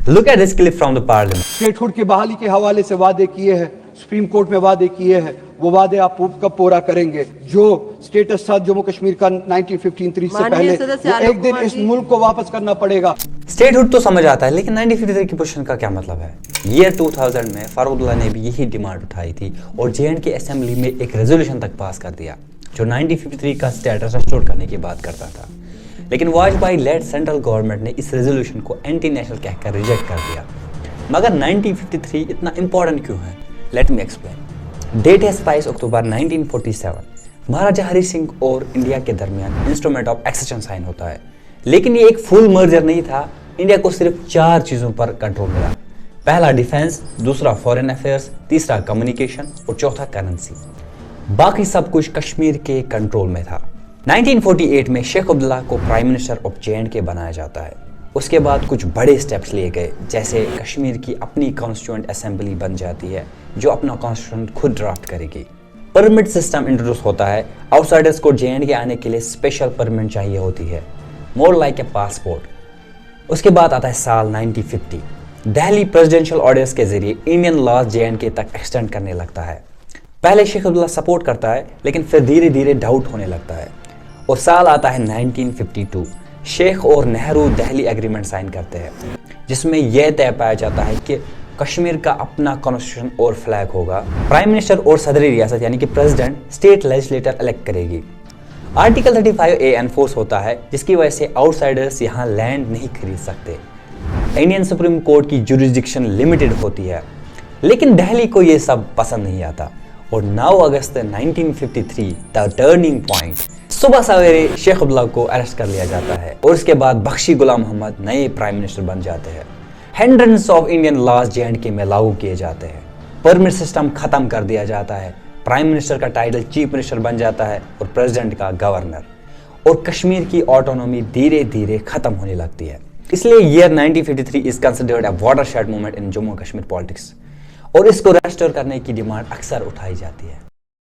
Look at this clip from the parliament. Statehood की बहाली के हवाले से वादे किए हैं, सुप्रीम कोर्ट में वादे किए हैं, वो वादे आप कब पूरा करेंगे? जो स्टेटस था जम्मू कश्मीर का 1953 से पहले, वो एक दिन इस मुल्क को वापस करना पड़ेगा। स्टेटहुड तो समझ आता है, लेकिन 1953 की पोजीशन का क्या मतलब है? ईयर 2000 में फारूक अब्दुल्ला ने भी यही डिमांड उठाई थी और J&K असेंबली में एक रेजोल्यूशन तक पास कर दिया जो 1953 का स्टेटस रेस्टोर करने की बात करता था। लेकिन वाजपेयी लेड सेंट्रल गवर्नमेंट ने इस रेजोल्यूशन को एंटी नेशनल कहकर रिजेक्ट कर दिया। मगर 1953 इतना इंपॉर्टेंट क्यों है? Let me explain. डेट है 27 अक्टूबर 1947। महाराजा हरि सिंह और इंडिया के दरमियान इंस्ट्रूमेंट ऑफ एक्सेशन साइन होता है। लेकिन ये एक फुल मर्जर नहीं था। इंडिया को सिर्फ 4 चीज़ों पर कंट्रोल मिला। पहला डिफेंस, दूसरा फॉरेन अफेयर्स, तीसरा कम्युनिकेशन और चौथा करेंसी। बाकी सब कुछ कश्मीर के कंट्रोल में था। 1948 में शेख अब्दुल्ला को प्राइम मिनिस्टर ऑफ J&K बनाया जाता है। उसके बाद कुछ बड़े स्टेप्स लिए गए, जैसे कश्मीर की अपनी कॉन्स्टिट्यूएंट असेंबली बन जाती है जो अपना कॉन्स्टिट्यूशन खुद ड्राफ्ट करेगी। परमिट सिस्टम इंट्रोड्यूस होता है। आउटसाइडर्स को J&K आने के लिए स्पेशल परमिट चाहिए होती है, मोर लाइक ए पासपोर्ट। उसके बाद आता है साल 1950। दिल्ली प्रेसिडेंशियल ऑर्डर्स के जरिए इंडियन लॉज J&K तक एक्सटेंड करने लगता है। पहले शेख अब्दुल्ला सपोर्ट करता है, लेकिन फिर धीरे धीरे डाउट होने लगता है और साल आता है 1952। शेख और नेहरू दिल्ली एग्रीमेंट साइन करते हैं, जिसमें यह तय पाया जाता है कि कश्मीर का अपना कॉन्स्टिट्यूशन और फ्लैग होगा। प्राइम मिनिस्टर और सदरी रियासत यानी कि प्रेसिडेंट स्टेट लेजिस्लेटर इलेक्ट करेगी। आर्टिकल 35A एनफोर्स होता है, जिसकी वजह से आउटसाइडर्स यहाँ लैंड नहीं खरीद सकते। इंडियन सुप्रीम कोर्ट की जुरिस्डिक्शन लिमिटेड होती है, लेकिन दिल्ली को ये सब पसंद नहीं आता और 9 अगस्त 1953 द टर्निंग पॉइंट। सुबह सवेरे शेख अब्दुल्ला को अरेस्ट कर लिया जाता है और उसके बाद बख्शी गुलाम मोहम्मद नए प्राइम मिनिस्टर बन जाते हैं। Hundreds of Indian laws J&K में लागू किए जाते हैं। परमिट सिस्टम खत्म कर दिया जाता है। प्राइम मिनिस्टर का टाइटल चीफ मिनिस्टर बन जाता है और प्रेसिडेंट का गवर्नर। और कश्मीर की ऑटोनॉमी धीरे धीरे खत्म होने लगती है। इसलिए year 1953 is considered a watershed movement in Jammu Kashmir politics और इसको रेस्टोर करने की डिमांड अक्सर उठाई जाती है।